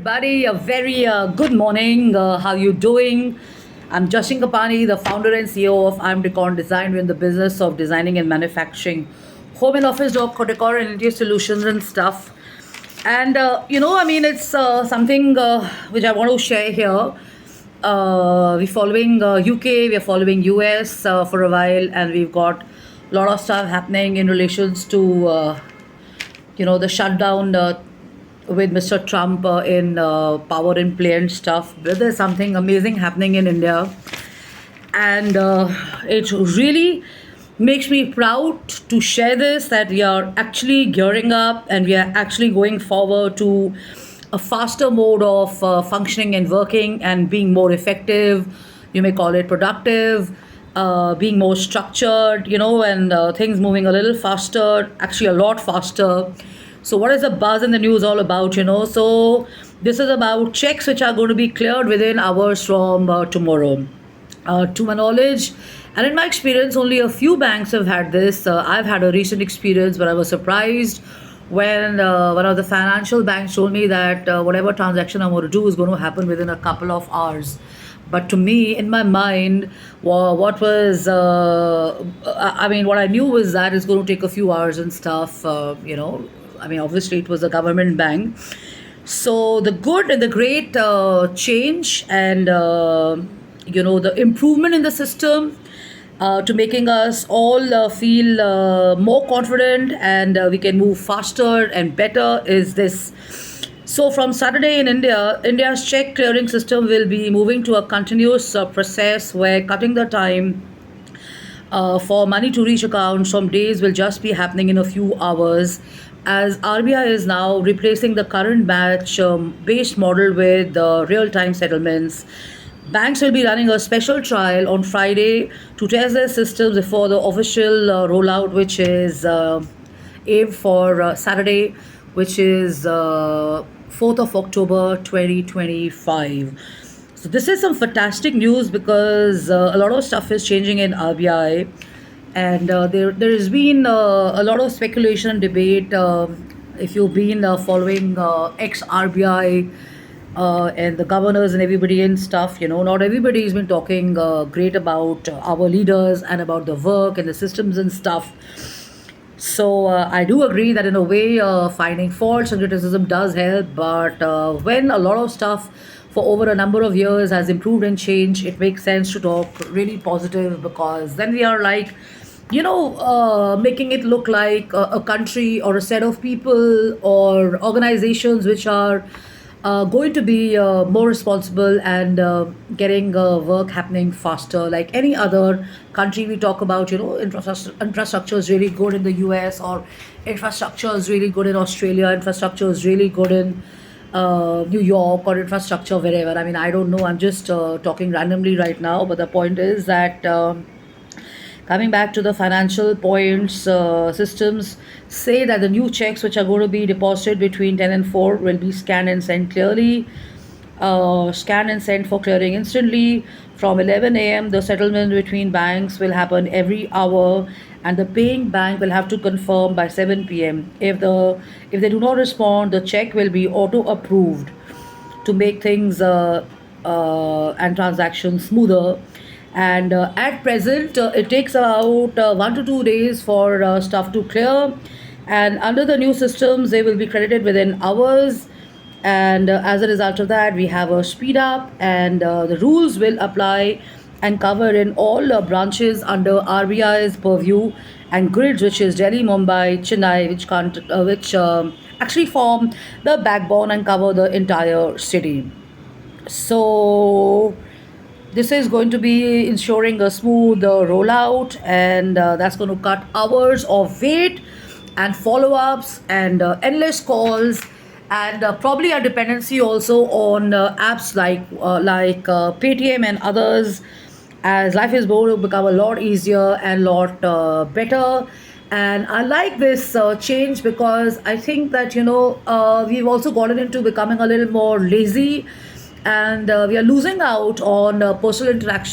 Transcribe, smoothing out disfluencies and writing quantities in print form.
Buddy, a very good morning. How you doing? I'm Jashin Kapani, the founder and CEO of I'm Decor Design. We're in the business of designing and manufacturing home and office decor and interior solutions and stuff. And it's something which I want to share here. We're following UK, we're following US for a while, and we've got a lot of stuff happening in relations to the shutdown with Mr. Trump in power in play and stuff. But there's something amazing happening in India, and it really makes me proud to share this that we are actually gearing up and we are actually going forward to a faster mode of functioning and working and being more effective. You may call it productive, being more structured, and things moving a little faster, actually a lot faster. So, what is the buzz in the news all about? So this is about checks which are going to be cleared within hours from tomorrow. To my knowledge, and in my experience, only a few banks have had this. I've had a recent experience where I was surprised when one of the financial banks told me that whatever transaction I'm going to do is going to happen within a couple of hours. But to me, in my mind, what was, what I knew was that it's going to take a few hours and stuff, obviously it was a government bank. So the good and the great change and the improvement in the system to making us all feel more confident and we can move faster and better is this. So from Saturday in India, India's check clearing system will be moving to a continuous process where cutting the time for money to reach accounts from days will just be happening in a few hours, as RBI is now replacing the current batch based model with real time settlements. Banks will be running a special trial on Friday to test their systems before the official rollout, which is aimed for Saturday, which is 4th of October 2025. So this is some fantastic news because a lot of stuff is changing in RBI, and there has been a lot of speculation and debate. If you've been following ex RBI and the governors and everybody and stuff, not everybody has been talking great about our leaders and about the work and the systems and stuff. So I do agree that in a way, finding faults and criticism does help. But when a lot of stuff for over a number of years has improved and changed, it makes sense to talk really positive, because then we are like, making it look like a country or a set of people or organizations which are going to be more responsible and getting work happening faster. Like any other country we talk about, infrastructure is really good in the US, or infrastructure is really good in Australia, infrastructure is really good in New York, or infrastructure wherever. I mean, I don't know. I'm just talking randomly right now. But the point is that coming back to the financial points, systems say that the new checks which are going to be deposited between 10 and 4 will be scanned and sent clearly. Scan and send for clearing instantly. From 11 a.m., the settlement between banks will happen every hour, and the paying bank will have to confirm by 7 p.m. If they do not respond, the check will be auto approved to make things and transactions smoother. And at present, it takes about 1 to 2 days for stuff to clear. And under the new systems, they will be credited within hours. And as a result of that, we have a speed up, and the rules will apply and cover in all branches under RBI's purview and grids, which is Delhi, Mumbai, Chennai, which actually form the backbone and cover the entire city. So this is going to be ensuring a smooth rollout, and that's going to cut hours of wait and follow-ups and endless calls, and probably a dependency also on apps like Paytm and others, as life is going to become a lot easier and lot better. And I like this change because I think that we've also gotten into becoming a little more lazy, and we are losing out on personal interaction